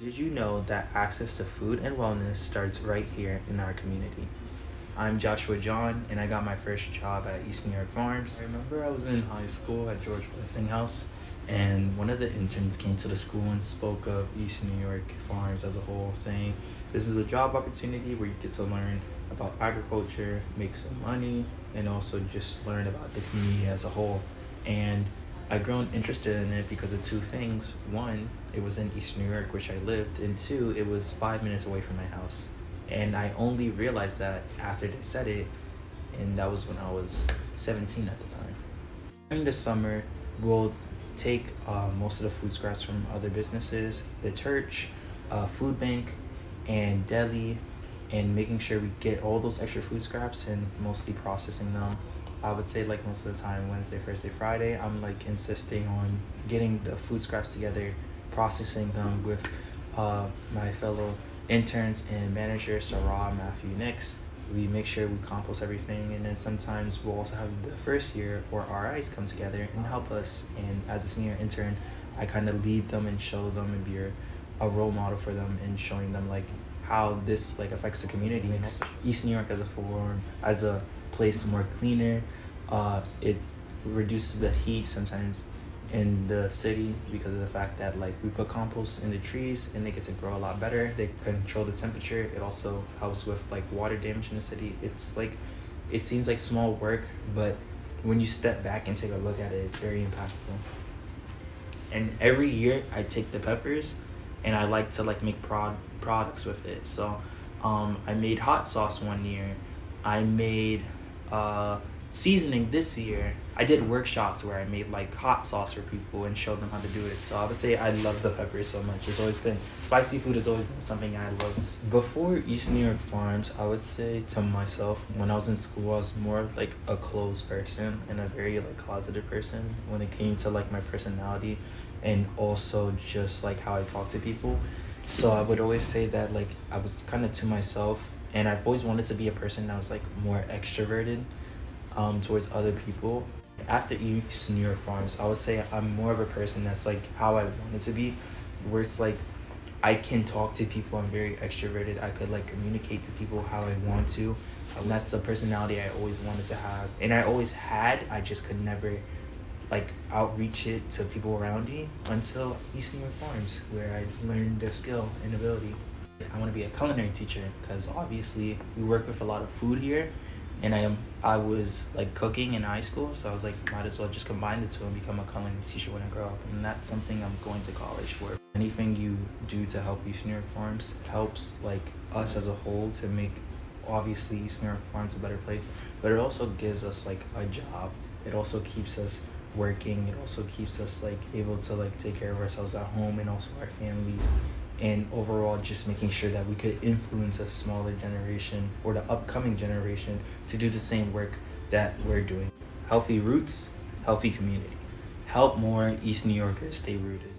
Did you know that access to food and wellness starts right here in our community? I'm Joshua John, and I got my first job at East New York Farms. I remember I was in high school at George Westinghouse, and one of the interns came to the school and spoke of East New York Farms as a whole, saying this is a job opportunity where you get to learn about agriculture, make some money, and also just learn about the community as a whole. And I grown interested in it because of two things. One, it was in East New York, which I lived, and two, it was 5 minutes away from my house. And I only realized that after they said it, and that was when I was 17 at the time. During the summer, we'll take most of the food scraps from other businesses, the church, food bank, and deli, and making sure we get all those extra food scraps and mostly processing them. I would say like most of the time, Wednesday, Thursday, Friday, I'm like insisting on getting the food scraps together, processing them with my fellow interns and managers, Sarah, Matthew, Nix. We make sure we compost everything, and then sometimes we'll also have the first year or RIs come together and help us. And as a senior intern, I kind of lead them and show them and be a role model for them and showing them like how this like affects the community, makes East New York as a form, as a place more cleaner. It reduces the heat sometimes in the city because of the fact that like we put compost in the trees and they get to grow a lot better. They control the temperature. It also helps with like water damage in the city. It's like, it seems like small work, but when you step back and take a look at it, it's very impactful. And every year I take the peppers and I like to like make products with it. So I made hot sauce one year. I made seasoning this year. I did workshops where I made like hot sauce for people and showed them how to do it. So I would say I love the peppers so much. It's always been, spicy food has always been something I love. Before East New York Farms, I would say to myself, when I was in school, I was more of like a closed person and a very like closeted person when it came to like my personality and also just like how I talk to people. So I would always say that like I was kind of to myself, and I've always wanted to be a person that was like more extroverted towards other people. After East New York Farms, I would say I'm more of a person that's like how I wanted to be, where it's like I can talk to people. I'm very extroverted. I could like communicate to people how I want to. And that's the personality I always wanted to have, and I always had. I just could never like outreach it to people around me until East New York Farms, where I learned the skill and ability. I want to be a culinary teacher because obviously we work with a lot of food here, and I was like cooking in high school, so I was like might as well just combine the two and become a culinary teacher when I grow up, and that's something I'm going to college for. Anything you do to help East New York Farms helps like us as a whole to make obviously East New York Farms a better place, but it also gives us like a job. It also keeps us working. It also keeps us like able to like take care of ourselves at home and also our families, and overall just making sure that we could influence a smaller generation or the upcoming generation to do the same work that we're doing. Healthy roots, healthy community. Help more East New Yorkers stay rooted.